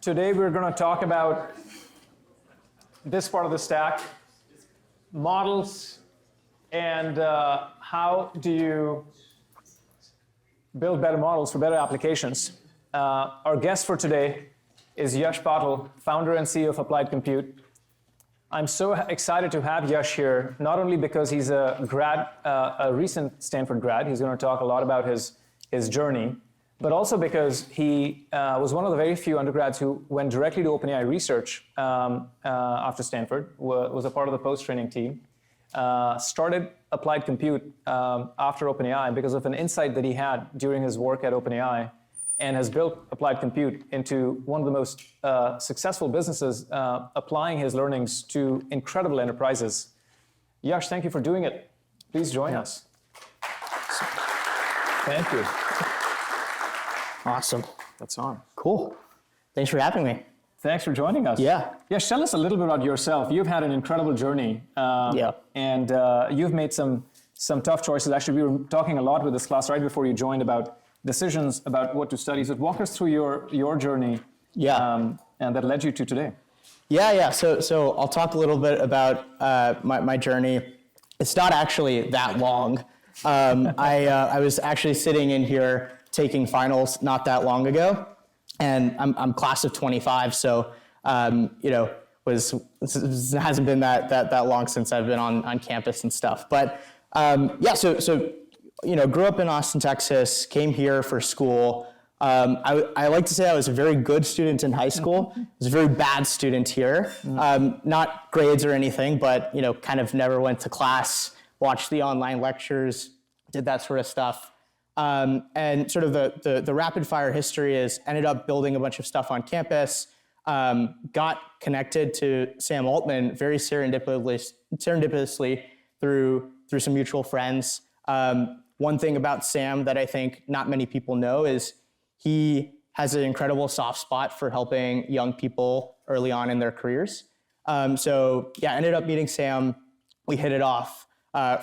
Today we're going to talk about this part of the stack, models, and how do you build better models for better applications. Our guest for today is Yash Patil, founder and CEO of Applied Compute. I'm so excited to have Yash here, not only because he's a recent Stanford grad, he's going to talk a lot about his journey, but also because he was one of the very few undergrads who went directly to OpenAI research after Stanford, was a part of the post-training team, started Applied Compute after OpenAI because of an insight that he had during his work at OpenAI, and has built Applied Compute into one of the most successful businesses, applying his learnings to incredible enterprises. Yash, thank you for doing it. Please join us. Thank you. Awesome. That's on. Cool. Thanks for having me. Thanks for joining us. Yeah. Yash, tell us a little bit about yourself. You've had an incredible journey. And you've made some tough choices. Actually, we were talking a lot with this class right before you joined about decisions about what to study. So walk us through your journey and that led you to today. So I'll talk a little bit about my journey. It's not actually that long. I was actually sitting in here taking finals not that long ago, and I'm class of 25, so this hasn't been that long since I've been on campus and stuff. But grew up in Austin, Texas, came here for school. I like to say I was a very good student in high school. I was a very bad student here. Not grades or anything, but kind of never went to class, watched the online lectures, did that sort of stuff. And sort of the rapid fire history is ended up building a bunch of stuff on campus, got connected to Sam Altman very serendipitously through some mutual friends. One thing about Sam that I think not many people know is he has an incredible soft spot for helping young people early on in their careers. Ended up meeting Sam. We hit it off.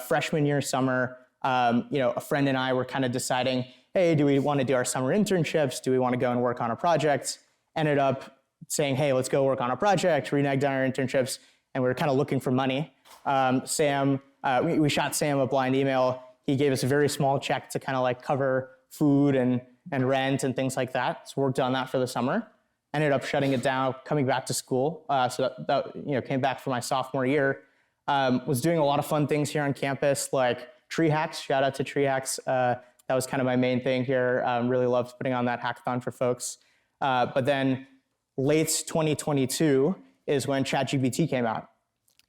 Freshman year summer, a friend and I were kind of deciding, hey, do we want to do our summer internships? Do we want to go and work on a project? Ended up saying, hey, let's go work on a project, reneged on our internships, and we were kind of looking for money. We shot Sam a blind email. He gave us a very small check to kind of like cover food and rent and things like that. So worked on that for the summer. Ended up shutting it down, coming back to school. So that came back for my sophomore year. Was doing a lot of fun things here on campus, like tree hacks. Shout out to tree hacks. That was kind of my main thing here. Really loved putting on that hackathon for folks. But then late 2022 is when ChatGPT came out.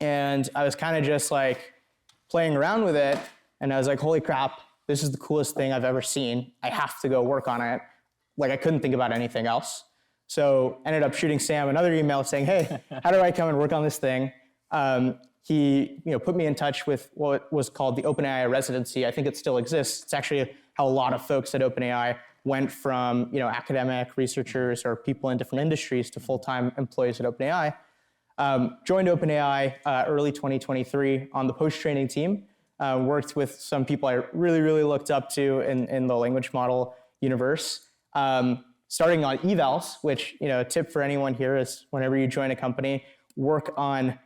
And I was kind of just like playing around with it. And I was like, holy crap, this is the coolest thing I've ever seen. I have to go work on it. Like, I couldn't think about anything else. So ended up shooting Sam another email saying, hey, how do I come and work on this thing? He put me in touch with what was called the OpenAI residency. I think it still exists. It's actually how a lot of folks at OpenAI went from academic researchers or people in different industries to full-time employees at OpenAI. Joined OpenAI early 2023 on the post-training team. Worked with some people I really, really looked up to in the language model universe. Starting on evals, which, a tip for anyone here is whenever you join a company, work on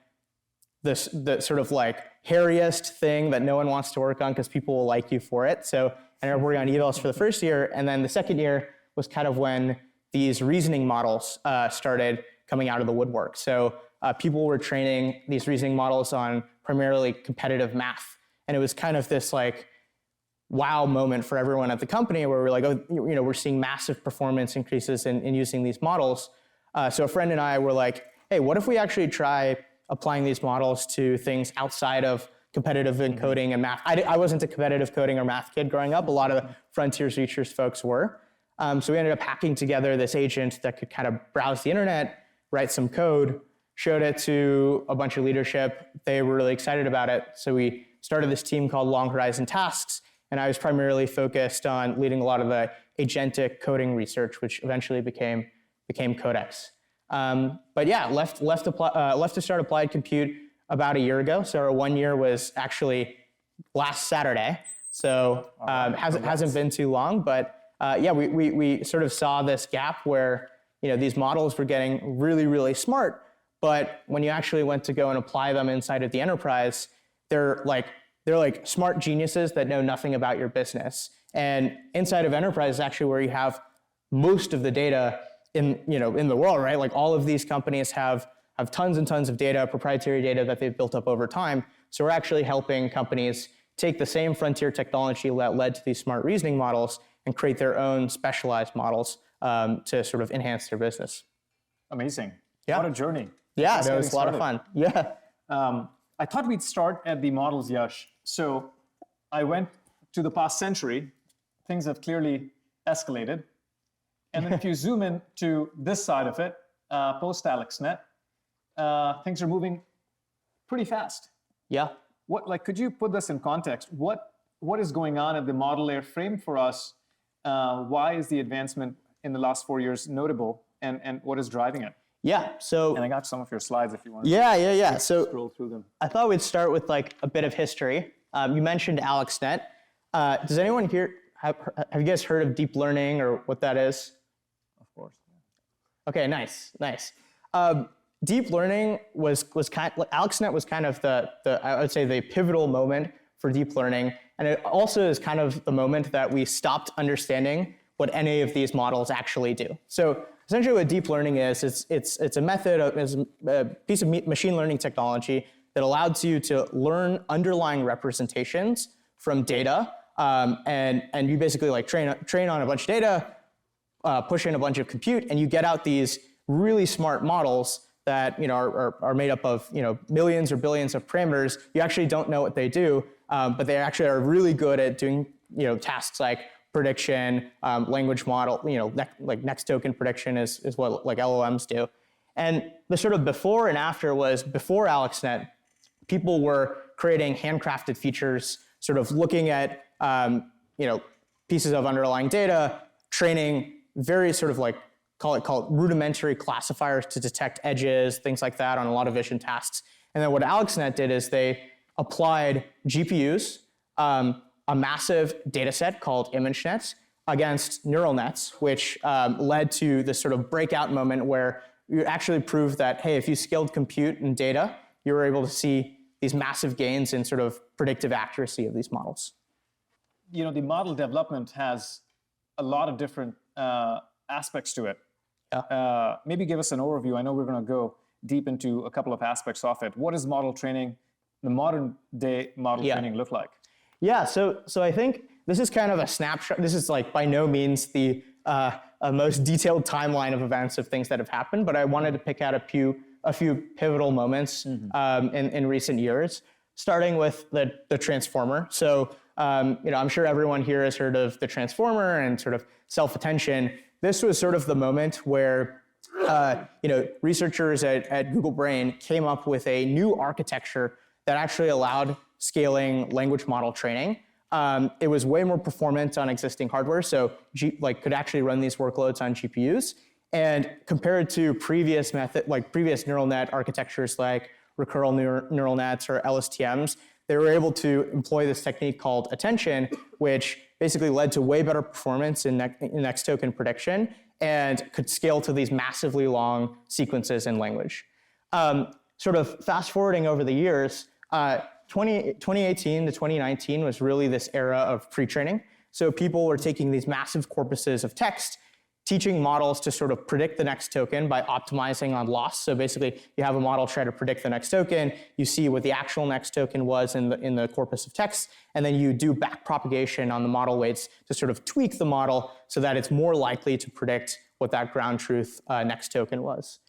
the sort of like hairiest thing that no one wants to work on because people will like you for it. So I ended up working on evals for the first year. And then the second year was kind of when these reasoning models started coming out of the woodwork. So people were training these reasoning models on primarily competitive math. And it was kind of this like wow moment for everyone at the company where we're like, we're seeing massive performance increases in using these models. So a friend and I were like, hey, what if we actually try applying these models to things outside of competitive encoding and math? I wasn't a competitive coding or math kid growing up. A lot of the Frontiers Research folks were. So we ended up hacking together this agent that could kind of browse the internet, write some code, showed it to a bunch of leadership. They were really excited about it. So we started this team called Long Horizon Tasks, and I was primarily focused on leading a lot of the agentic coding research, which eventually became Codex. Left to start Applied Compute about a year ago. So our 1 year was actually last Saturday. So hasn't been too long, but we sort of saw this gap where these models were getting really, really smart, but when you actually went to go and apply them inside of the enterprise, they're like smart geniuses that know nothing about your business. And inside of enterprise is actually where you have most of the data in the world, right? Like all of these companies have tons and tons of data, proprietary data that they've built up over time. So we're actually helping companies take the same frontier technology that led to these smart reasoning models and create their own specialized models to sort of enhance their business. Amazing. Yeah. What a journey. Yeah, that was a lot of fun. Yeah. I thought we'd start at the models, Yash. So I went to the past century. Things have clearly escalated. And then if you zoom in to this side of it, post-AlexNet, things are moving pretty fast. Yeah. Could you put this in context? What is going on at the model layer? Frame for us, why is the advancement in the last 4 years notable, and what is driving it? Yeah, so... And I got some of your slides if you want to So scroll through them. I thought we'd start with like a bit of history. You mentioned AlexNet. Does anyone here, have you guys heard of deep learning or what that is? Of course. Okay, nice. Deep learning was kind of, AlexNet was kind of the I would say the pivotal moment for deep learning, and it also is kind of the moment that we stopped understanding what any of these models actually do. So essentially, what deep learning is, it's a method, it's a piece of machine learning technology that allows you to learn underlying representations from data, and you basically like train on a bunch of data, push in a bunch of compute, and you get out these really smart models that are made up of millions or billions of parameters. You actually don't know what they do, but they actually are really good at doing tasks like prediction, language model, like next token prediction is what like LLMs do. And the sort of before and after was before AlexNet, people were creating handcrafted features, sort of looking at pieces of underlying data, training very sort of like call it rudimentary classifiers to detect edges, things like that on a lot of vision tasks. And then what AlexNet did is they applied GPUs, a massive data set called ImageNets against neural nets, which led to this sort of breakout moment where you actually proved that, hey, if you scaled compute and data, you were able to see these massive gains in sort of predictive accuracy of these models. The model development has a lot of different aspects to it. Yeah. Maybe give us an overview. I know we're going to go deep into a couple of aspects of it. What does model training, the modern day model training look like? Yeah, so I think this is kind of a snapshot. This is like by no means the most detailed timeline of events of things that have happened, but I wanted to pick out a few pivotal moments in recent years, starting with the transformer. So I'm sure everyone here has heard of the transformer and sort of self-attention. This was sort of the moment where researchers at Google Brain came up with a new architecture that actually allowed scaling language model training. It was way more performant on existing hardware, so could actually run these workloads on GPUs. And compared to previous neural net architectures like recurrent neural nets or LSTMs, they were able to employ this technique called attention, which basically led to way better performance in next token prediction and could scale to these massively long sequences in language. Sort of fast forwarding over the years, 2018 to 2019 was really this era of pre-training. So people were taking these massive corpuses of text, teaching models to sort of predict the next token by optimizing on loss. So basically, you have a model try to predict the next token, you see what the actual next token was in the corpus of text, and then you do back propagation on the model weights to sort of tweak the model so that it's more likely to predict what that ground truth next token was.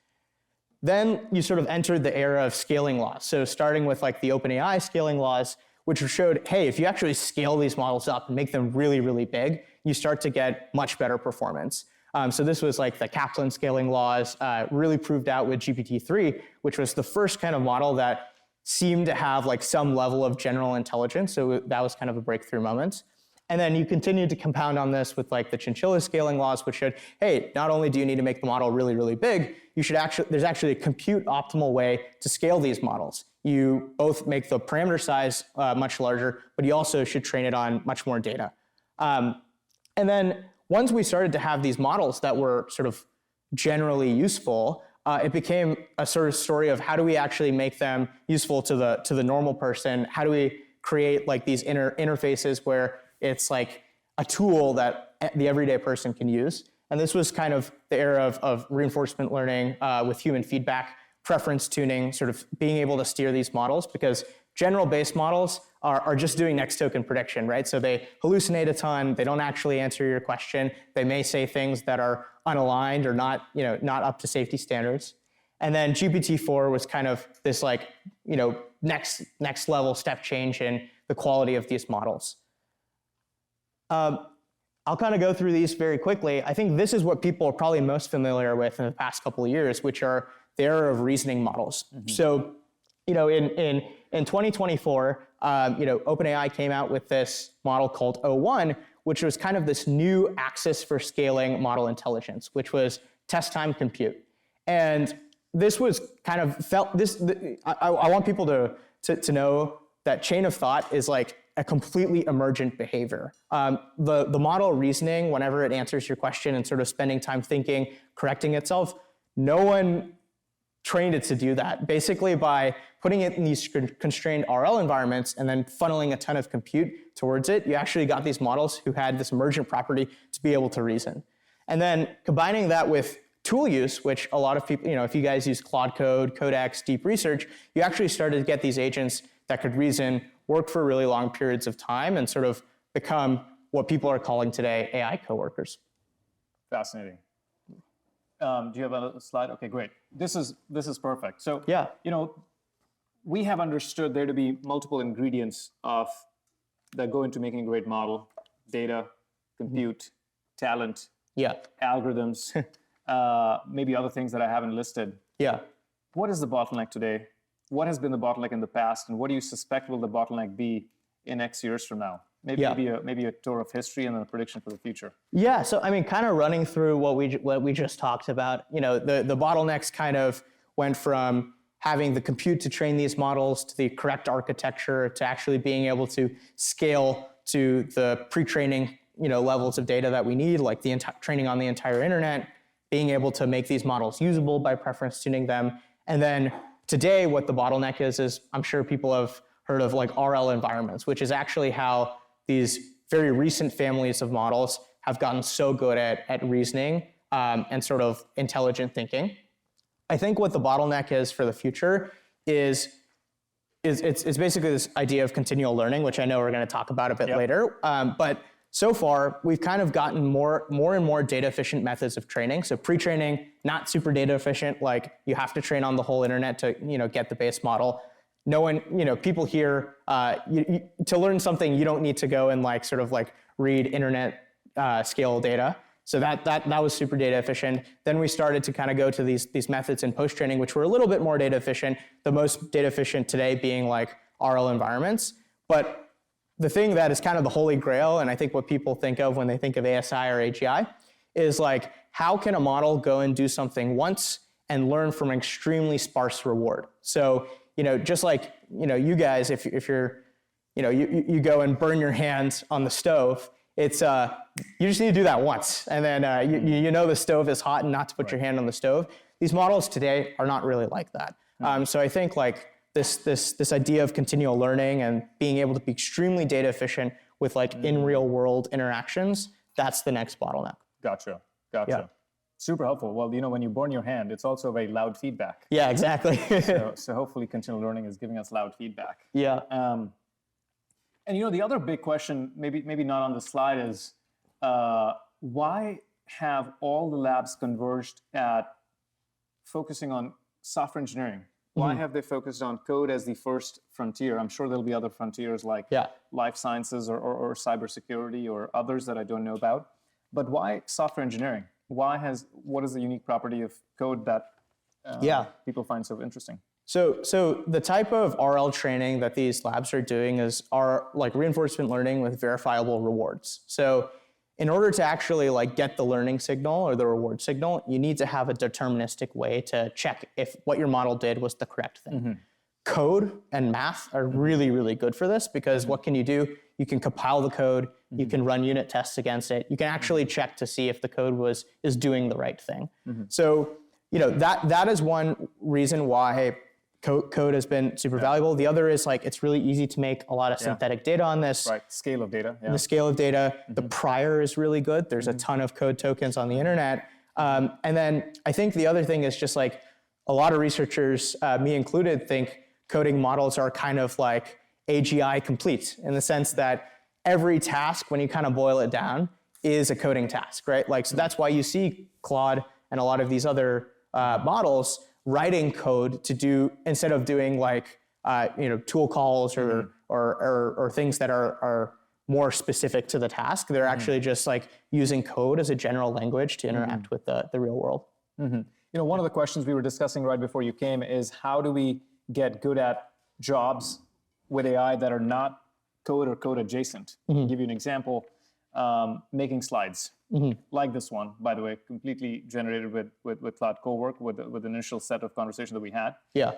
Then you sort of entered the era of scaling laws. So starting with like the OpenAI scaling laws, which showed, hey, if you actually scale these models up and make them really, really big, you start to get much better performance. So this was like the Kaplan scaling laws, really proved out with GPT-3, which was the first kind of model that seemed to have like some level of general intelligence. So that was kind of a breakthrough moment. And then you continued to compound on this with like the chinchilla scaling laws, which showed, hey, not only do you need to make the model really, really big, there's actually a compute optimal way to scale these models. You both make the parameter size much larger, but you also should train it on much more data. And then once we started to have these models that were sort of generally useful, it became a sort of story of how do we actually make them useful to the normal person? How do we create like these interfaces where it's like a tool that the everyday person can use? And this was kind of the era of reinforcement learning with human feedback, preference tuning, sort of being able to steer these models, because general based models are just doing next token prediction, right? So they hallucinate a ton, they don't actually answer your question, they may say things that are unaligned or not, not up to safety standards. And then GPT-4 was kind of this like, next level step change in the quality of these models. I'll kind of go through these very quickly. I think this is what people are probably most familiar with in the past couple of years, which are the era of reasoning models. Mm-hmm. So, in 2024, OpenAI came out with this model called O1, which was kind of this new axis for scaling model intelligence, which was test time compute. And this was kind of I want people to know that chain of thought is like a completely emergent behavior. The model reasoning, whenever it answers your question and sort of spending time thinking, correcting itself, no one trained it to do that. Basically, by putting it in these constrained RL environments and then funneling a ton of compute towards it, you actually got these models who had this emergent property to be able to reason. And then combining that with tool use, which a lot of people, if you guys use Claude Code, Codex, Deep Research, you actually started to get these agents that could reason, work for really long periods of time, and sort of become what people are calling today AI coworkers. Fascinating. Do you have a slide? Okay, great. This is perfect. So yeah, we have understood there to be multiple ingredients that go into making a great model: data, compute, talent, algorithms, maybe other things that I haven't listed. Yeah. What is the bottleneck today? What has been the bottleneck in the past, and what do you suspect will the bottleneck be in X years from now? Maybe a tour of history and then a prediction for the future. Yeah, so I mean, kind of running through what we just talked about. The bottlenecks kind of went from having the compute to train these models to the correct architecture to actually being able to scale to the pre-training levels of data that we need, like the training on the entire internet, being able to make these models usable by preference tuning them, and then today what the bottleneck is I'm sure people have heard of like RL environments, which is actually how these very recent families of models have gotten so good at reasoning and sort of intelligent thinking. I think what the bottleneck is for the future is it's basically this idea of continual learning, which I know we're going to talk about a bit later. But so far, we've kind of gotten more and more data efficient methods of training. So pre-training, not super data efficient, like you have to train on the whole internet to get the base model. No one, people here, to learn something, you don't need to go and like sort of like read internet scale data. So that was super data efficient. Then we started to kind of go to these methods in post-training, which were a little bit more data efficient, the most data efficient today being like RL environments. But the thing that is kind of the holy grail, and I think what people think of when they think of ASI or AGI, is like, how can a model go and do something once and learn from an extremely sparse reward? So, just like, you guys, if you're, you go and burn your hands on the stove, it's, you just need to do that once. And then the stove is hot and not to put your hand on the stove. These models today are not really like that. So I think like this idea of continual learning and being able to be extremely data efficient with like in real world interactions, that's the next bottleneck. Gotcha. Yeah. Super helpful. Well, when you burn your hand, it's also very loud feedback. Yeah, exactly. so hopefully continual learning is giving us loud feedback. Yeah. And the other big question, maybe not on the slide, is why have all the labs converged at focusing on software engineering? Why have they focused on code as the first frontier? I'm sure there'll be other frontiers like life sciences or cybersecurity or others that I don't know about. But why software engineering? What is the unique property of code that people find so interesting? So the type of RL training that these labs are doing are like reinforcement learning with verifiable rewards. So in order to actually like get the learning signal or the reward signal, you need to have a deterministic way to check if what your model did was the correct thing. code and math are really, really good for this, because what can you do? You can compile the code, you can run unit tests against it, you can actually check to see if the code is doing the right thing. So, that is one reason why code has been super valuable. The other is like, it's really easy to make a lot of synthetic data on this. Right, scale of data. Yeah. The scale of data, the prior is really good. There's a ton of code tokens on the internet. And then I think the other thing is just like, a lot of researchers, me included, think coding models are kind of like AGI complete, in the sense that every task, when you kind of boil it down, is a coding task, right? Like, so that's why you see Claude and a lot of these other models writing code to do, instead of doing like tool calls or things that are more specific to the task. They're actually just like using code as a general language to interact with the real world. One of the questions we were discussing right before you came is, how do we get good at jobs with AI that are not code or code adjacent? I'll give you an example. Making slides, like this one, by the way, completely generated with Cloud Cowork, with the initial set of conversation that we had. Yeah.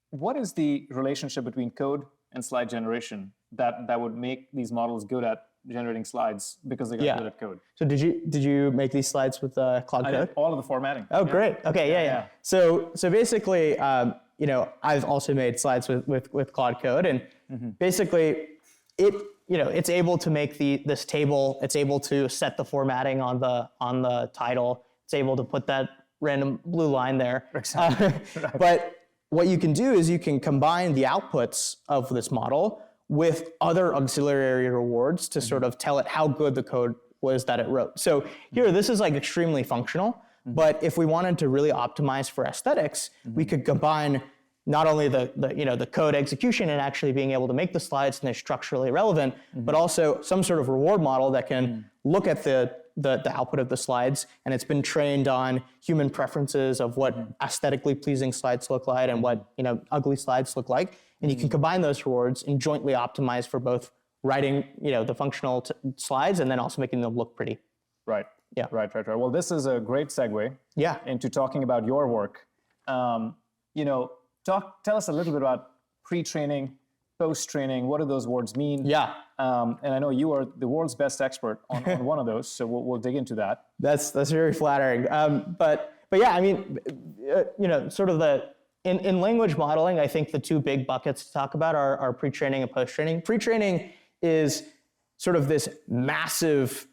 What is the relationship between code and slide generation that would make these models good at generating slides because they got good at code? So did you make these slides with Cloud Code? I did all of the formatting. Oh, great. Okay, yeah. So basically, I've also made slides with Cloud Code, and basically, it's able to make this table. It's able to set the formatting on the title. It's able to put that random blue line there. Exactly. Right. But what you can do is you can combine the outputs of this model with other auxiliary rewards to sort of tell it how good the code was that it wrote. So here, this is like extremely functional, but if we wanted to really optimize for aesthetics, we could combine not only the code execution and actually being able to make the slides and they're structurally relevant, but also some sort of reward model that can look at the output of the slides, and it's been trained on human preferences of what aesthetically pleasing slides look like and what ugly slides look like. And you can combine those rewards and jointly optimize for both writing the functional slides and then also making them look pretty. Right. Yeah. Right. Well, this is a great segue into talking about your work. Tell us a little bit about pre-training, post-training. What do those words mean? Yeah. And I know you are the world's best expert on one of those, so we'll dig into that. That's very flattering. But yeah, I mean, sort of in language modeling, I think the two big buckets to talk about are pre-training and post-training. Pre-training is sort of this massive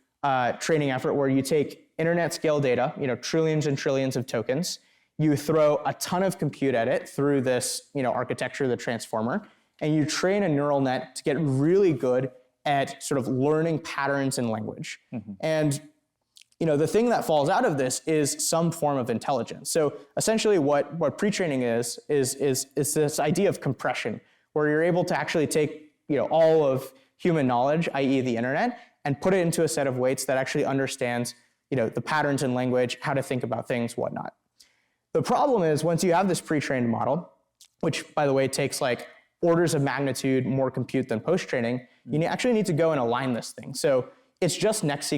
training effort where you take internet scale data, trillions and trillions of tokens, you throw a ton of compute at it through this architecture, the transformer, and you train a neural net to get really good at sort of learning patterns in language. And the thing that falls out of this is some form of intelligence. So essentially what pre-training is this idea of compression, where you're able to actually take all of human knowledge, i.e. the internet, and put it into a set of weights that actually understands the patterns in language, how to think about things, whatnot. The problem is, once you have this pre-trained model, which by the way takes like orders of magnitude more compute than post-training, you actually need to go and align this thing. So it's just next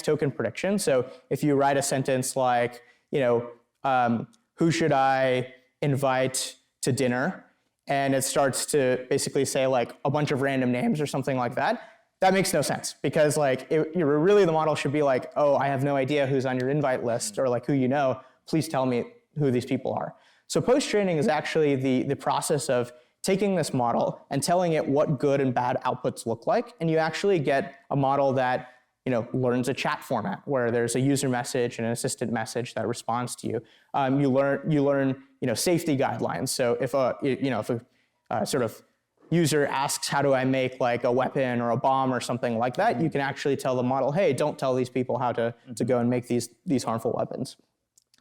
token prediction. So if you write a sentence like, who should I invite to dinner? And it starts to basically say like a bunch of random names or something like that. That makes no sense, because like really the model should be like, oh, I have no idea who's on your invite list, or like who please tell me who these people are. So post-training is actually the process of taking this model and telling it what good and bad outputs look like, and you actually get a model that learns a chat format where there's a user message and an assistant message that responds to you. You learn safety guidelines. So if a sort of user asks, how do I make like a weapon or a bomb or something like that, you can actually tell the model, hey, don't tell these people how to go and make these harmful weapons.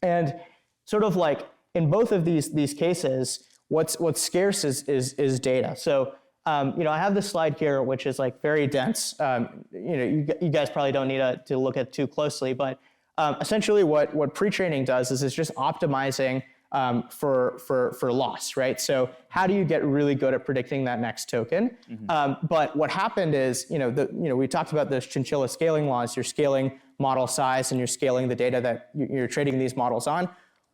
And sort of like in both of these cases, what's scarce is data. So I have this slide here, which is like very dense. You guys probably don't need to look at too closely, but essentially what pre-training does is it's just optimizing for loss, right? So how do you get really good at predicting that next token? But what happened is, we talked about those chinchilla scaling laws. You're scaling model size and you're scaling the data that you're training these models on.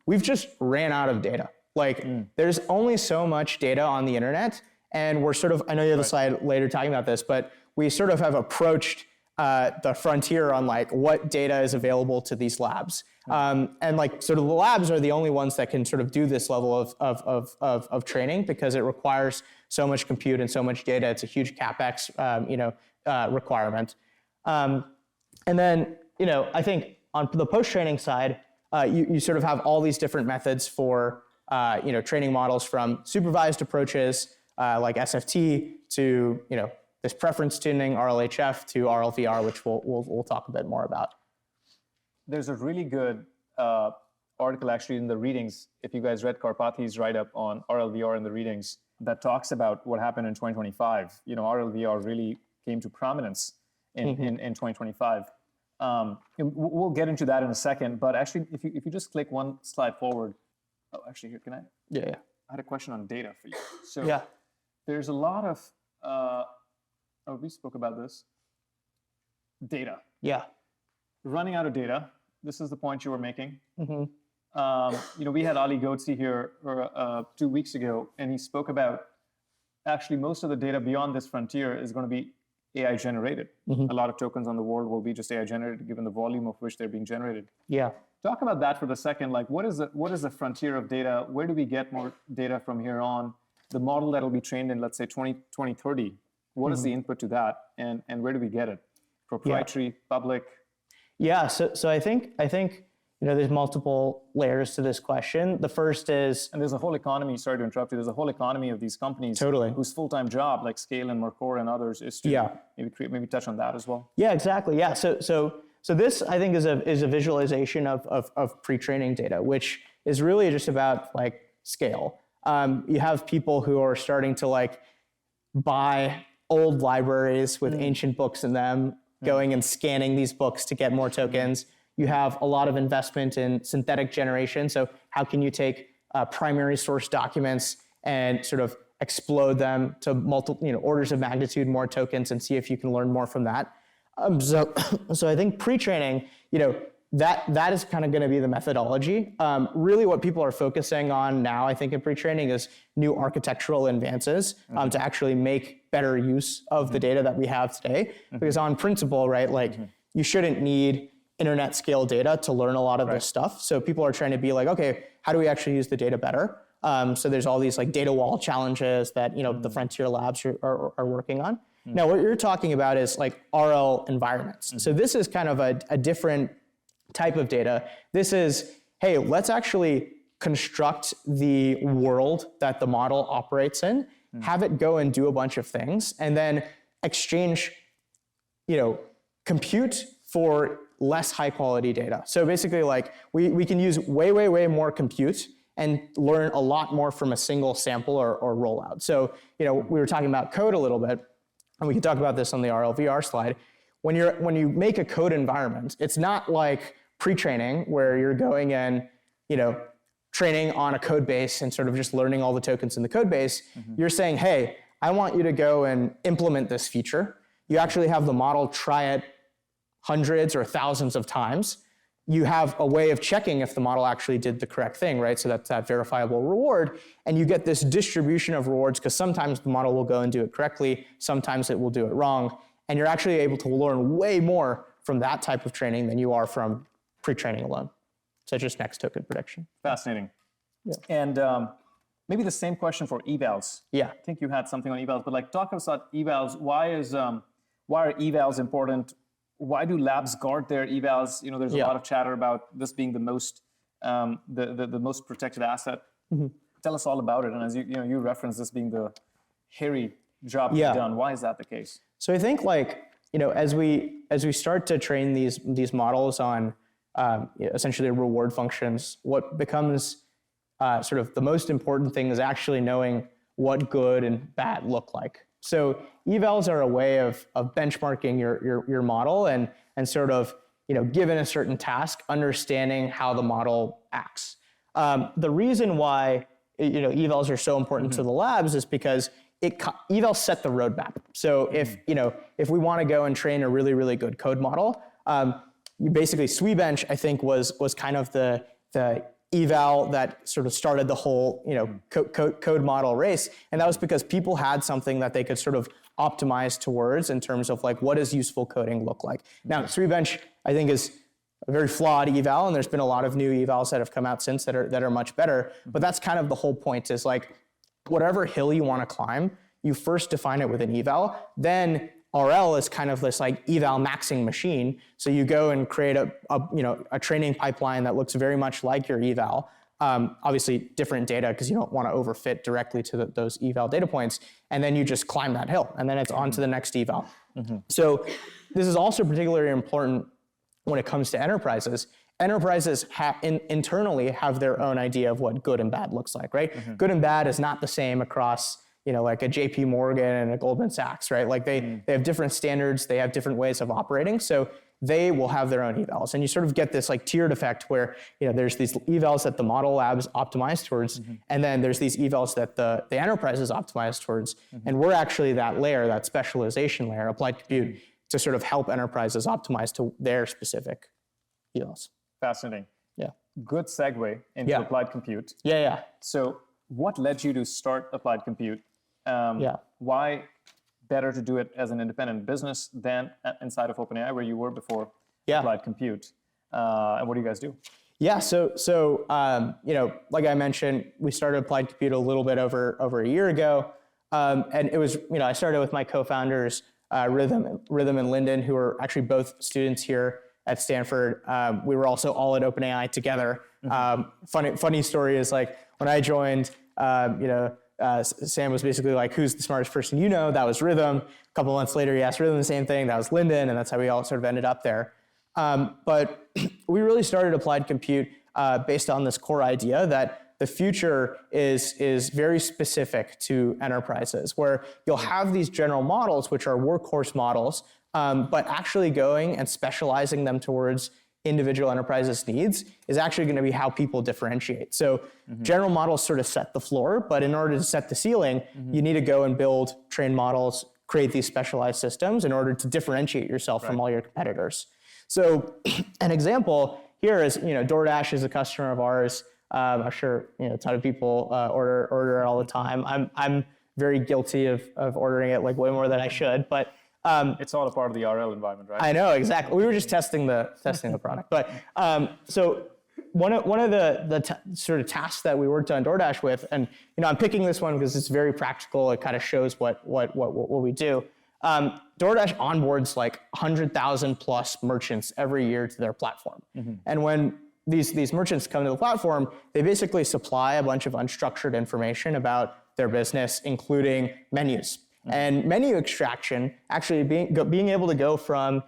We've just ran out of data. Like there's only so much data on the internet, and we're sort of, I know you have a slide later talking about this, but we sort of have approached the frontier on like what data is available to these labs. And like sort of the labs are the only ones that can sort of do this level of training because it requires so much compute and so much data. It's a huge CapEx requirement. And then, I think on the post-training side, you sort of have all these different methods for training models, from supervised approaches like SFT to this preference tuning, RLHF, to RLVR, which we'll talk a bit more about. There's a really good article actually in the readings, if you guys read Karpathy's write-up on RLVR in the readings, that talks about what happened in 2025. RLVR really came to prominence in 2025. We'll get into that in a second, but actually, if you just click one slide forward. Oh, actually, here, can I? Yeah. I had a question on data for you. So yeah. There's a lot of, we spoke about this, data. Yeah. Running out of data. This is the point you were making. We had Ali Goetze here 2 weeks ago, and he spoke about actually most of the data beyond this frontier is going to be AI generated. A lot of tokens on the world will be just AI generated, given the volume of which they're being generated. Yeah. Talk about that for the second. Like, what is the frontier of data? Where do we get more data from here on? The model that will be trained in, let's say, 2030. What is the input to that, and where do we get it? Proprietary, public? Yeah. So I think there's multiple layers to this question. The first is, and there's a whole economy. Sorry to interrupt you. There's a whole economy of these companies whose full-time job, like Scale and Mercor and others, is to maybe touch on that as well. Yeah, exactly. Yeah. So this, I think, is a visualization of pre-training data, which is really just about like scale. You have people who are starting to like buy old libraries with ancient books in them, going and scanning these books to get more tokens. You have a lot of investment in synthetic generation. So how can you take primary source documents and sort of explode them to multiple, orders of magnitude more tokens, and see if you can learn more from that. So I think pre-training, that is kind of going to be the methodology. Really what people are focusing on now, I think, in pre-training is new architectural advances to actually make better use of the data that we have today. Because on principle, right, like you shouldn't need internet scale data to learn a lot of this stuff. So people are trying to be like, okay, how do we actually use the data better? So there's all these like data wall challenges that, the frontier labs are working on. Now, what you're talking about is like RL environments. So this is kind of a different type of data. This is, hey, let's actually construct the world that the model operates in, have it go and do a bunch of things, and then exchange, compute for less high quality data. So basically, like we can use way more compute and learn a lot more from a single sample or rollout. So, we were talking about code a little bit, and we can talk about this on the RLVR slide. When you make a code environment, it's not like pre-training where you're going and, training on a code base and sort of just learning all the tokens in the code base. You're saying, hey, I want you to go and implement this feature. You actually have the model try it hundreds or thousands of times. You have a way of checking if the model actually did the correct thing, right? So that's that verifiable reward. And you get this distribution of rewards because sometimes the model will go and do it correctly, sometimes it will do it wrong. And you're actually able to learn way more from that type of training than you are from pre-training alone, such as next token prediction. Fascinating. Yeah. And maybe the same question for evals. Yeah. I think you had something on evals, but like talk about evals. Why are evals important? Why do labs guard their evals? There's a lot of chatter about this being the most the most protected asset. Tell us all about it. And as you referenced this being the hairy job to be done. Why is that the case? So I think as we start to train these models on essentially reward functions, what becomes sort of the most important thing is actually knowing what good and bad look like. So evals are a way of benchmarking your model and sort of, given a certain task, understanding how the model acts. The reason why, evals are so important to the labs is because evals set the roadmap. So if we want to go and train a really, really good code model, basically SWE-bench, I think, was kind of the eval that sort of started the whole, code model race. And that was because people had something that they could sort of optimize towards in terms of like, what does useful coding look like? Now, 3Bench, I think, is a very flawed eval, and there's been a lot of new evals that have come out since that are much better. But that's kind of the whole point, is like, whatever hill you want to climb, you first define it with an eval, then RL is kind of this like eval maxing machine. So you go and create a training pipeline that looks very much like your eval. Obviously different data, because you don't want to overfit directly to those eval data points. And then you just climb that hill, and then it's on to the next eval. So this is also particularly important when it comes to enterprises. Enterprises internally have their own idea of what good and bad looks like, right? Good and bad is not the same across like a JP Morgan and a Goldman Sachs, right? Like they have different standards, they have different ways of operating, so they will have their own evals. And you sort of get this like tiered effect where there's these evals that the model labs optimize towards, and then there's these evals that the enterprises optimize towards. And we're actually that layer, that specialization layer, applied compute, to sort of help enterprises optimize to their specific evals. Fascinating. Yeah. Good segue into applied compute. Yeah. So what led you to start applied compute? Why better to do it as an independent business than inside of OpenAI, where you were before applied compute? And what do you guys do? Yeah, so like I mentioned, we started applied compute a little bit over a year ago, and it was I started with my co-founders Rhythm and Lyndon, who are actually both students here at Stanford. We were also all at OpenAI together. Funny story is, like, when I joined, Sam was basically like, "Who's the smartest person you know?" That was Rhythm. A couple months later, he asked Rhythm the same thing. That was Lyndon, and that's how we all sort of ended up there. But we really started applied compute based on this core idea that the future is very specific to enterprises, where you'll have these general models, which are workhorse models, but actually going and specializing them towards individual enterprises' needs is actually going to be how people differentiate. So general models sort of set the floor, but in order to set the ceiling, you need to go and build trained models, create these specialized systems in order to differentiate yourself from all your competitors. So an example here is, DoorDash is a customer of ours. I'm sure a ton of people order it all the time. I'm very guilty of ordering it like way more than I should, but it's all a part of the RL environment, right? I know, exactly. We were just testing the product, but so one of the sort of tasks that we worked on DoorDash with, and I'm picking this one because it's very practical. It kind of shows what we do. DoorDash onboards like 100,000 plus merchants every year to their platform, and when these merchants come to the platform, they basically supply a bunch of unstructured information about their business, including menus. And menu extraction, actually being able to go from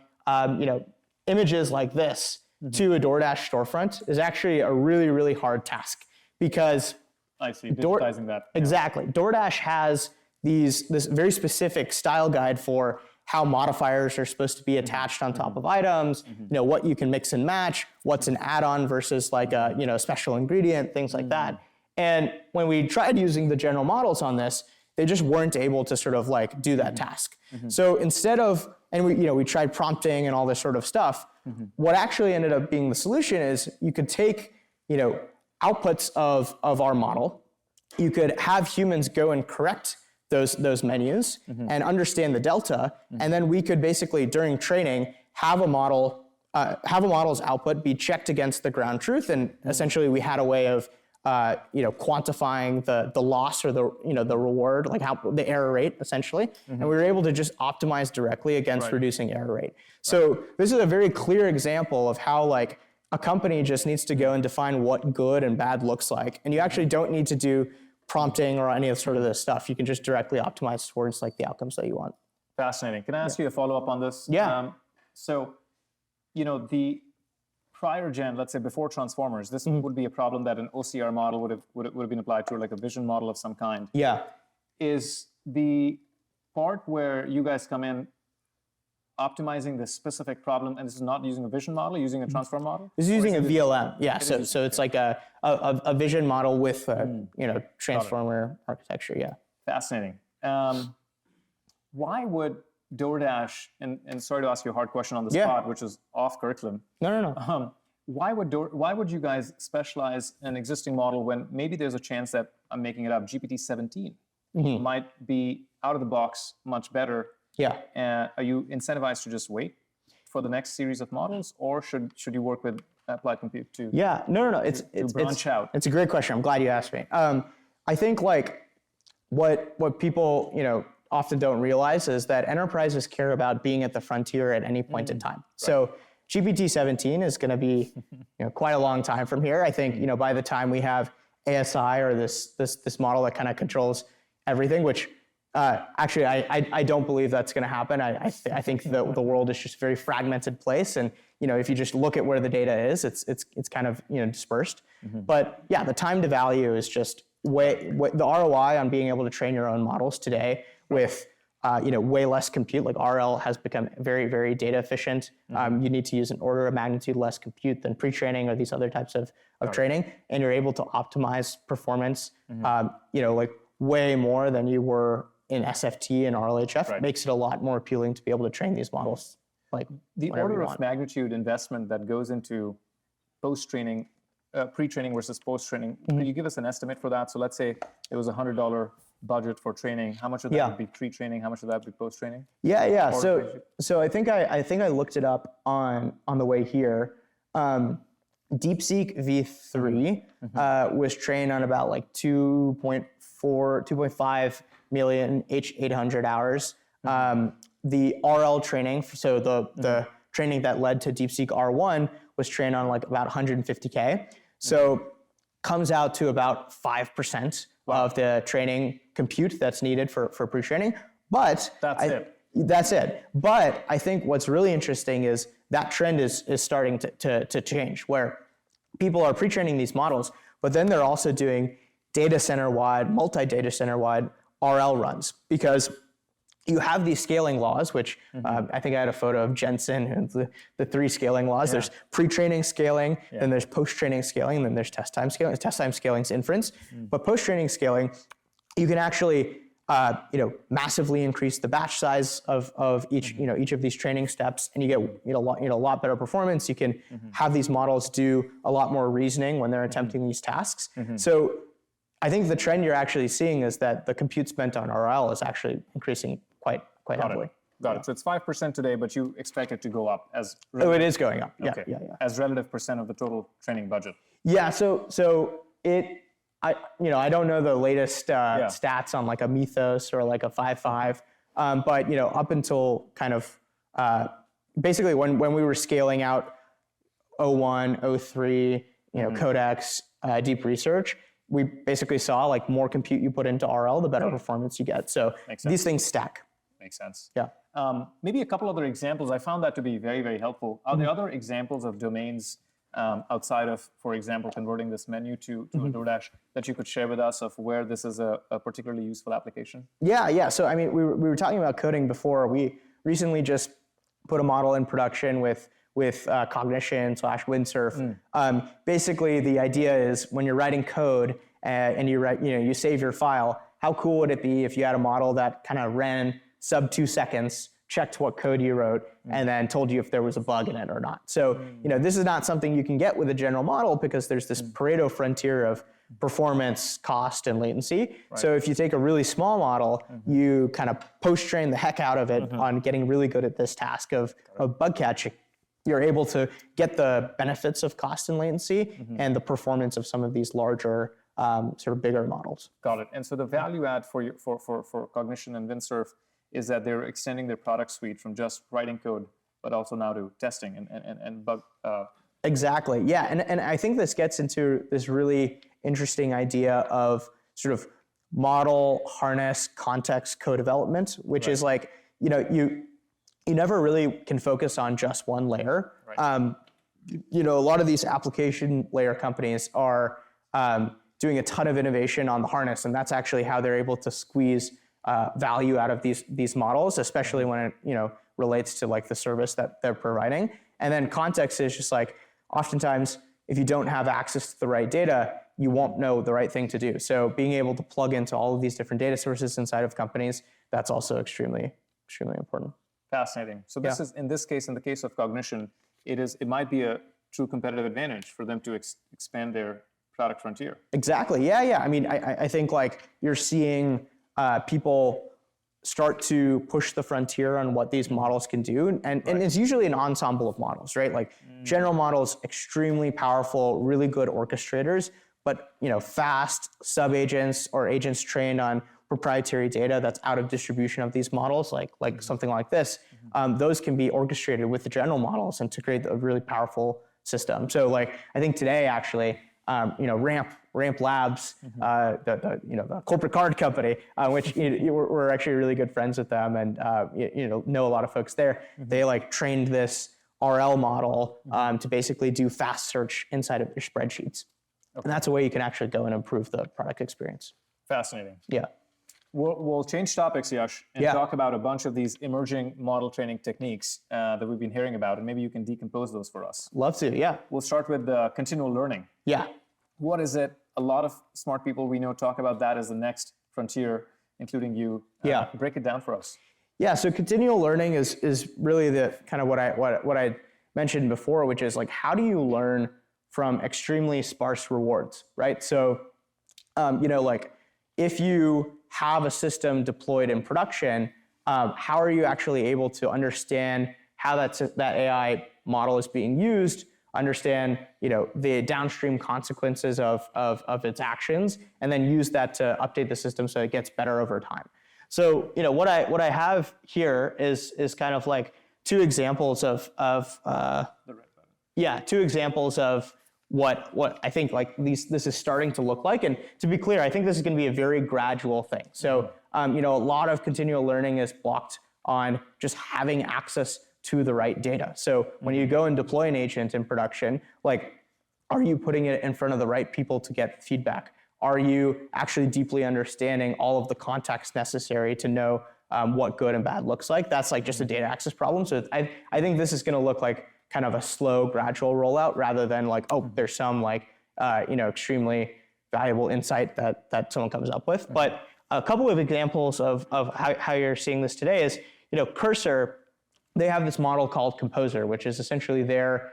images like this to a DoorDash storefront is actually a really, really hard task, because I see, digitizing that. Exactly. DoorDash has this very specific style guide for how modifiers are supposed to be attached on top of items, what you can mix and match, what's an add-on versus like a special ingredient, things like that. And when we tried using the general models on this, they just weren't able to sort of like do that task. So instead of, and we tried prompting and all this sort of stuff, what actually ended up being the solution is you could take, outputs of our model, you could have humans go and correct those menus and understand the delta, and then we could basically, during training, have a model's output be checked against the ground truth, and essentially we had a way of quantifying the loss or the reward, like how the error rate essentially, and we were able to just optimize directly against reducing error rate. So this is a very clear example of how like a company just needs to go and define what good and bad looks like, and you actually don't need to do prompting or any of sort of this stuff. You can just directly optimize towards like the outcomes that you want. Fascinating. Can I ask you a follow-up on this? Yeah. So, the prior gen, let's say before transformers, this would be a problem that an OCR model would have been applied to, like a vision model of some kind. Yeah. Is the part where you guys come in optimizing this specific problem, and this is not using a vision model, using a transform model? This is using a VLM. Yeah. So it's like a vision model with transformer architecture. Yeah. Fascinating. Why would DoorDash, and sorry to ask you a hard question on the spot, which is off curriculum. No. why would you guys specialize an existing model when maybe there's a chance that, I'm making it up, GPT-17 might be out of the box much better? Yeah. Are you incentivized to just wait for the next series of models, or should you work with applied compute to No. It's branch out? It's a great question. I'm glad you asked me. I think like what people often don't realize is that enterprises care about being at the frontier at any point in time. So GPT-17 is going to be quite a long time from here. I think by the time we have ASI, or this model that kind of controls everything, which actually I don't believe that's going to happen. I think the world is just a very fragmented place, and if you just look at where the data is, it's kind of dispersed. But yeah, the time to value is just the ROI on being able to train your own models today with way less compute. Like RL has become very, very data efficient. You need to use an order of magnitude less compute than pre-training or these other types of training, and you're able to optimize performance like way more than you were in SFT and RLHF. It makes it a lot more appealing to be able to train these models. Like the order of magnitude investment that goes into post-training, pre-training versus post-training, can you give us an estimate for that? So let's say it was $100 budget for training. How much of that would be pre-training? How much of that would be post-training? Yeah. So I think I looked it up on the way here. DeepSeek V3 was trained on about like 2.5 million H800 hours. The RL training, so the training that led to DeepSeek R1 was trained on like about 150K. So comes out to about 5% of the training compute that's needed for pre-training. But that's it. But I think what's really interesting is that trend is starting to change, where people are pre-training these models, but then they're also doing data center wide, multi-data center wide RL runs, because you have these scaling laws, which I think I had a photo of Jensen and the 3 scaling laws. There's pre-training scaling, then there's post-training scaling, and then there's test time scaling. Test time scaling is inference, but post-training scaling, you can actually massively increase the batch size of each of these training steps, and you get a lot better performance. You can have these models do a lot more reasoning when they're attempting these tasks. So I think the trend you're actually seeing is that the compute spent on RL is actually increasing quite heavily. Got it. So it's 5% today, but you expect it to go up as it is going up. Yeah. As relative percent of the total training budget. Yeah. So I don't know the latest stats on like a Mythos or like a 5.5, but up until kind of basically when we were scaling out O1, O3, Codex, deep research, we basically saw like more compute you put into RL, the better performance you get. So these things stack. Makes sense. Yeah. Maybe a couple other examples. I found that to be very, very helpful. Are there other examples of domains outside of, for example, converting this menu to a DoorDash that you could share with us of where this is a particularly useful application? Yeah. So I mean, we were talking about coding before. We recently just put a model in production with Cognition/Windsurf. Basically, the idea is when you're writing code and you save your file, how cool would it be if you had a model that kind of ran sub 2 seconds, checked what code you wrote, and then told you if there was a bug in it or not. So this is not something you can get with a general model because there's this Pareto frontier of performance, cost, and latency. So if you take a really small model, you kind of post-train the heck out of it on getting really good at this task of bug catching. You're able to get the benefits of cost and latency and the performance of some of these larger, sort of bigger models. Got it. And so the value add for Cognition and Windsurf is that they're extending their product suite from just writing code, but also now to testing and bug. Exactly. Yeah. And I think this gets into this really interesting idea of sort of model harness context co-development, which is like, you never really can focus on just one layer. A lot of these application layer companies are doing a ton of innovation on the harness, and that's actually how they're able to squeeze value out of these models, especially when it relates to like the service that they're providing. And then context is just like, oftentimes if you don't have access to the right data, you won't know the right thing to do. So being able to plug into all of these different data sources inside of companies, that's also extremely, extremely important. Fascinating. So this is, in the case of Cognition, it might be a true competitive advantage for them to expand their product frontier. Exactly. Yeah. I mean, I think like you're seeing people start to push the frontier on what these models can do. And it's usually an ensemble of models, right? Like general models, extremely powerful, really good orchestrators, but fast sub-agents or agents trained on proprietary data that's out of distribution of these models, like something like this, those can be orchestrated with the general models and to create a really powerful system. So like, I think today actually, Ramp Labs, the corporate card company, which we're actually really good friends with them, and know a lot of folks there. They like trained this RL model to basically do fast search inside of your spreadsheets, and that's a way you can actually go and improve the product experience. Fascinating. Yeah. We'll change topics, Yash, and talk about a bunch of these emerging model training techniques that we've been hearing about, and maybe you can decompose those for us. Love to. Yeah. We'll start with continual learning. Yeah. What is it? A lot of smart people we know talk about that as the next frontier, including you. Break it down for us. Yeah. So continual learning is really the kind of what I mentioned before, which is like, how do you learn from extremely sparse rewards, right? So, like if you have a system deployed in production, how are you actually able to understand how that AI model is being used, understand the downstream consequences of its actions, and then use that to update the system so it gets better over time. So what I have here is kind of like two examples of two examples of what I think like this is starting to look like. And to be clear, I think this is going to be a very gradual thing. So a lot of continual learning is blocked on just having access to the right data. So when you go and deploy an agent in production, like, are you putting it in front of the right people to get feedback? Are you actually deeply understanding all of the context necessary to know what good and bad looks like? That's like just a data access problem. So I think this is going to look like kind of a slow, gradual rollout rather than like, oh, there's some like, extremely valuable insight that someone comes up with. But a couple of examples of how you're seeing this today is, Cursor, they have this model called Composer, which is essentially their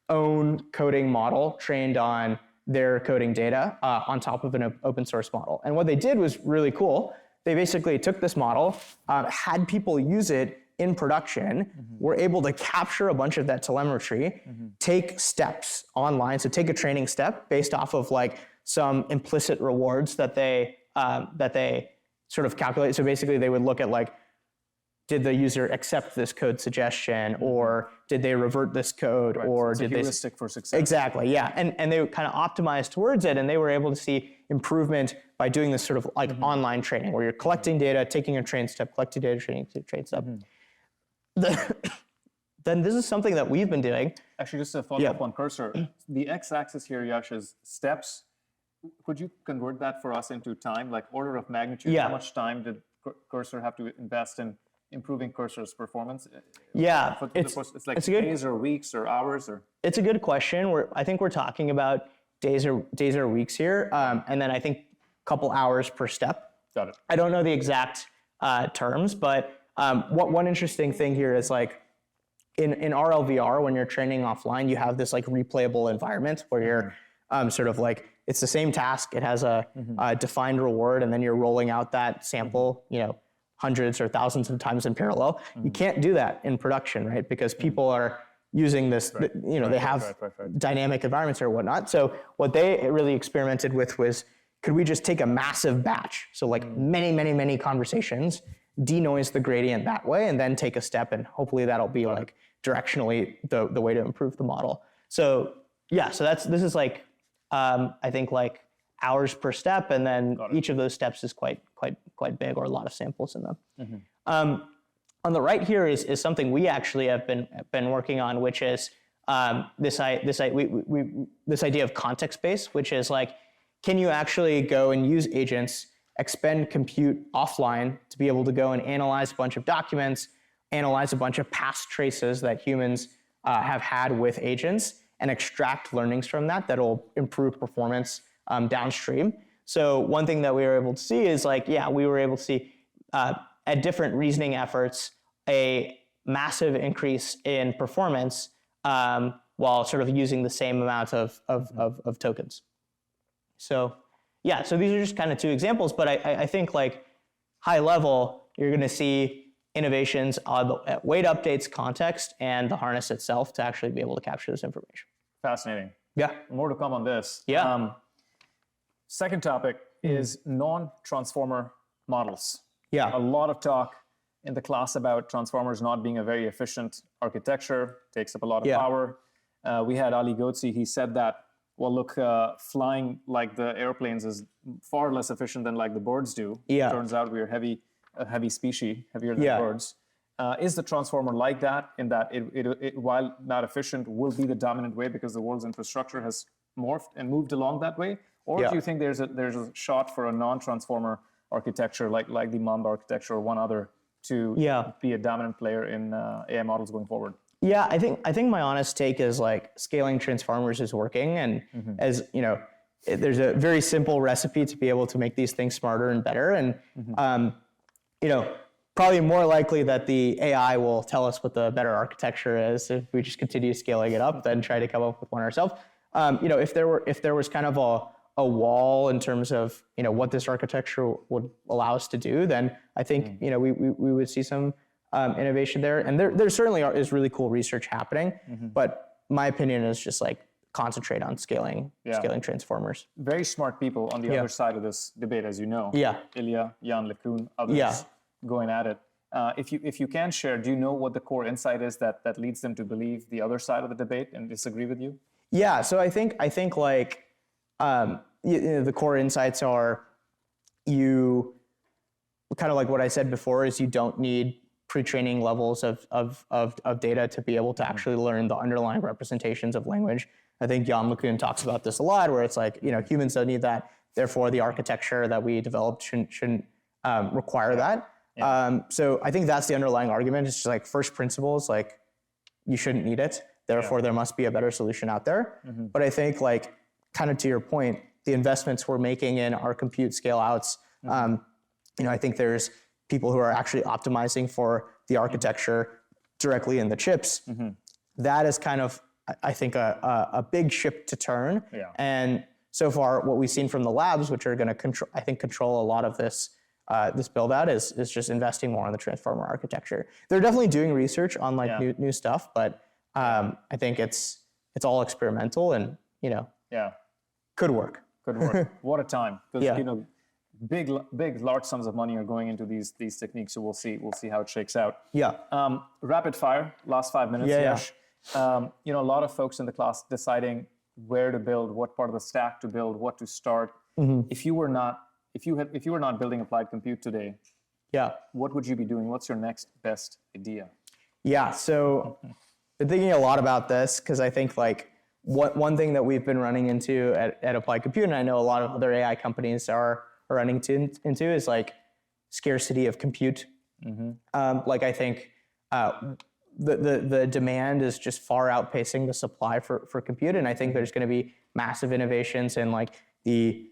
own coding model trained on their coding data on top of an open source model. And what they did was really cool. They basically took this model, had people use it in production, were able to capture a bunch of that telemetry, take steps online, so take a training step based off of like some implicit rewards that they sort of calculate. So basically they would look at like, did the user accept this code suggestion, or did they revert this code, or did they heuristic for success? Exactly, yeah, and they kind of optimized towards it, and they were able to see improvement by doing this sort of like online training, where you're collecting data, taking a train step, collecting data, training to train step. Then this is something that we've been doing. Actually, just to follow up on Cursor, the x-axis here, Yash, is steps. Could you convert that for us into time, like order of magnitude? Yeah. How much time did Cursor have to invest in improving Cursor's performance? Yeah, it's like days or weeks or hours or. It's a good question. I think we're talking about days or weeks here, and then I think a couple hours per step. Got it. I don't know the exact terms, but one interesting thing here is like in RLVR, when you're training offline, you have this like replayable environment where you're sort of like, it's the same task. It has a defined reward, and then you're rolling out that sample, hundreds or thousands of times in parallel. You can't do that in production, right? Because people are using this, they have dynamic environments or whatnot. So what they really experimented with was, could we just take a massive batch? So like many conversations, denoise the gradient that way, and then take a step, and hopefully that'll be like directionally the way to improve the model. So yeah, so this is like, I think like hours per step, and then each of those steps is quite big, or a lot of samples in them. On the right here is something we actually have been working on, which is this idea of context space, which is like, can you actually go and use agents, expend compute offline to be able to go and analyze a bunch of documents, analyze a bunch of past traces that humans have had with agents, and extract learnings from that'll improve performance downstream. So one thing that we were able to see is like, we were able to see at different reasoning efforts, a massive increase in performance while sort of using the same amount of tokens. So yeah, so these are just kind of two examples, but I think like high level, you're going to see innovations at weight updates, context, and the harness itself to actually be able to capture this information. Fascinating. Yeah. More to come on this. Yeah. Second topic is non-transformer models. Yeah. A lot of talk in the class about transformers not being a very efficient architecture, takes up a lot of power. We had Ali Ghodsi, he said that, well, look, flying like the airplanes is far less efficient than like the birds do. Yeah. Turns out we're a heavy species, heavier than birds. Is the transformer like that, in that it, while not efficient, will be the dominant way because the world's infrastructure has morphed and moved along that way? Or do you think there's a shot for a non-transformer architecture like the Mamba architecture or one other to be a dominant player in AI models going forward? Yeah, I think my honest take is like scaling transformers is working, and as you know, there's a very simple recipe to be able to make these things smarter and better, and you know, probably more likely that the AI will tell us what the better architecture is if we just continue scaling it up than try to come up with one ourselves. You know, if there was kind of a wall in terms of, you know, what this architecture would allow us to do, then I think you know we would see some innovation there, and there certainly is really cool research happening. But my opinion is just like concentrate on scaling transformers. Very smart people on the other side of this debate, as you know. Ilya, Jan LeCun, others going at it. If you can share, do you know what the core insight is that leads them to believe the other side of the debate and disagree with you? Yeah, so I think like you know, the core insights are, you kind of like what I said before, is you don't need pre-training levels of data to be able to actually learn the underlying representations of language. I think Jan LeCun talks about this a lot, where it's like, you know, humans don't need that, therefore the architecture that we developed shouldn't require that. So I think that's the underlying argument. It's just like first principles, like you shouldn't need it, therefore there must be a better solution out there. But I think like kind of to your point, the investments we're making in our compute scale outs, you know, I think there's people who are actually optimizing for the architecture directly in the chips. That is kind of, I think, a big ship to turn. And so far, what we've seen from the labs, which are going to control a lot of this this build out, is just investing more in the transformer architecture. They're definitely doing research on like new stuff, but I think it's all experimental, and you know, could work. Could work. What a time, because you know, big large sums of money are going into these techniques. So we'll see how it shakes out. Rapid fire, last 5 minutes. Yash. You know, a lot of folks in the class deciding where to build, what part of the stack to build, what to start. If you were not building applied compute today, what would you be doing? What's your next best idea? So been thinking a lot about this, because I think like one thing that we've been running into at Applied Compute, and I know a lot of other AI companies are running into, is like scarcity of compute. Like I think the demand is just far outpacing the supply for compute, and I think there's going to be massive innovations in like the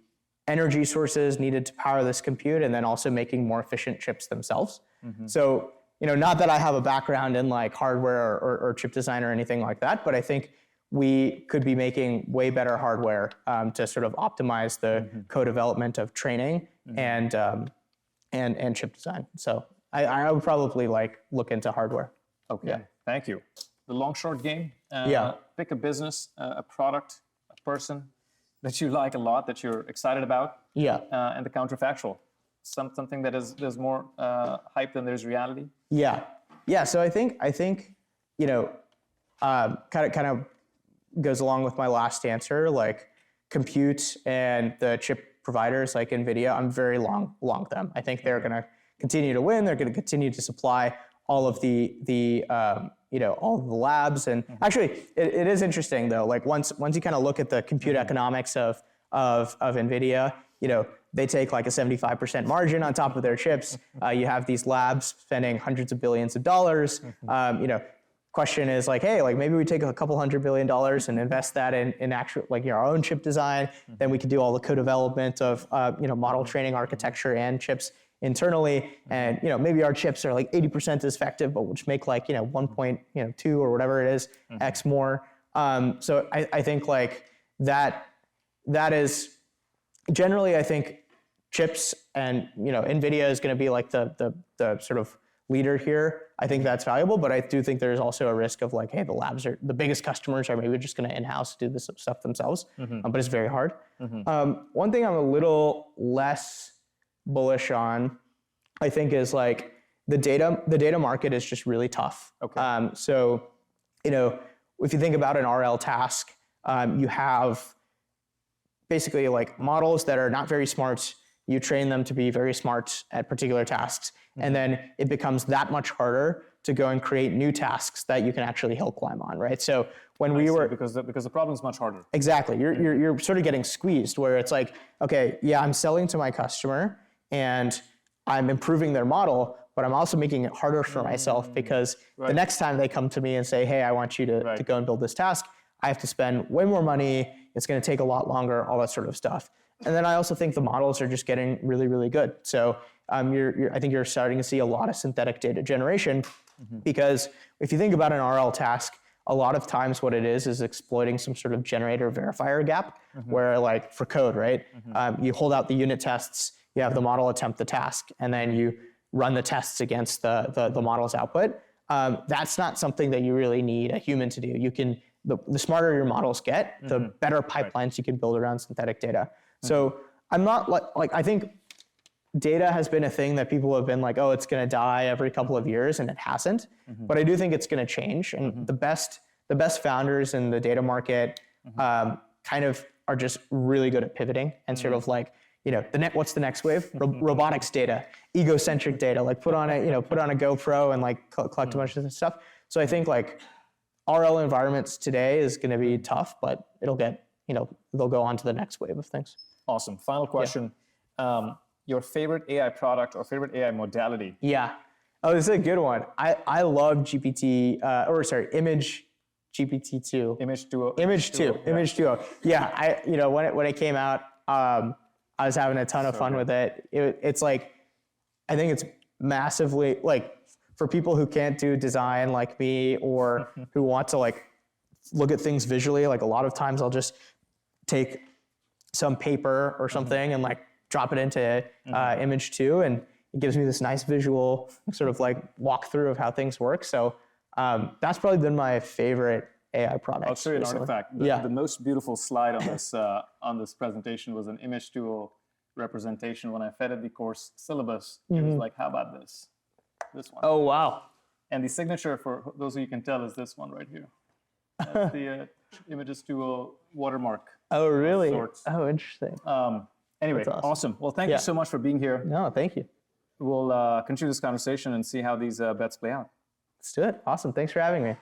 energy sources needed to power this compute, and then also making more efficient chips themselves. So, you know, not that I have a background in like hardware or chip design or anything like that, but I think we could be making way better hardware to sort of optimize the co-development of training and chip design. So I would probably like look into hardware. Okay, thank you. The long short game. Pick a business, a product, a person that you like a lot, that you're excited about. And the counterfactual. Something that is more hype than there's reality. So I think you know, kind of goes along with my last answer, like compute and the chip providers like NVIDIA, I'm very long them. I think they're going to continue to win. They're going to continue to supply all of the you know, all of the labs. And actually, it is interesting though. Like once you kind of look at the compute economics of NVIDIA, you know, they take like a 75% margin on top of their chips. You have these labs spending hundreds of billions of dollars. You know, question is like, hey, like maybe we take a couple $100 billion and invest that in actual like our own chip design. Then we can do all the co-development of you know, model training architecture and chips internally, and maybe our chips are like 80% as effective, but which make like 1.2 or whatever it is X more. So I think like that is generally, I think chips and NVIDIA is going to be like the sort of leader here. I think that's valuable, but I do think there's also a risk of like, hey, the labs are the biggest customers are maybe just going to in-house do this stuff themselves, but it's very hard. One thing I'm a little less bullish on, I think, is like the data market is just really tough. Okay. So if you think about an RL task, you have basically like models that are not very smart. You train them to be very smart at particular tasks, and then it becomes that much harder to go and create new tasks that you can actually hill climb on, right? So when we were because the problem is much harder. Exactly, you're sort of getting squeezed where it's like, okay, yeah, I'm selling to my customer and I'm improving their model, but I'm also making it harder for myself because the next time they come to me and say, hey, I want you to go and build this task, I have to spend way more money. It's going to take a lot longer, all that sort of stuff. And then I also think the models are just getting really, really good. So I think you're starting to see a lot of synthetic data generation because if you think about an RL task, a lot of times what it is exploiting some sort of generator verifier gap where like for code, right? You hold out the unit tests, you have the model attempt the task, and then you run the tests against the model's output. That's not something that you really need a human to do. The smarter your models get, the better pipelines you can build around synthetic data. So I'm not like I think data has been a thing that people have been like, oh, it's going to die every couple of years, and it hasn't. But I do think it's going to change, and the best founders in the data market kind of are just really good at pivoting and sort of like, what's the next wave? Robotics data, egocentric data, like put on a GoPro and like collect a bunch of this stuff. So I think like RL environments today is going to be tough, but it'll get, they'll go on to the next wave of things. Awesome. Final question. Your favorite AI product or favorite AI modality? Yeah. Oh, this is a good one. I love Image GPT-2. Image Duo. Image Duo. Yeah. When it came out, I was having a ton of fun with it. It's like, I think it's massively like for people who can't do design like me or who want to like look at things visually. Like a lot of times I'll just take some paper or something and like drop it into Image 2, and it gives me this nice visual sort of like walkthrough of how things work. So that's probably been my favorite AI product. I'll show you an artifact. The most beautiful slide on this presentation was an Image Duo representation. When I fed it the course syllabus, it was like, how about this? This one. Oh, wow. And the signature, for those of you can tell, is this one right here. That's the Images Duo watermark. Oh, really? Oh, interesting. Anyway, awesome. Well, thank you so much for being here. No, thank you. We'll continue this conversation and see how these bets play out. Let's do it. Awesome. Thanks for having me.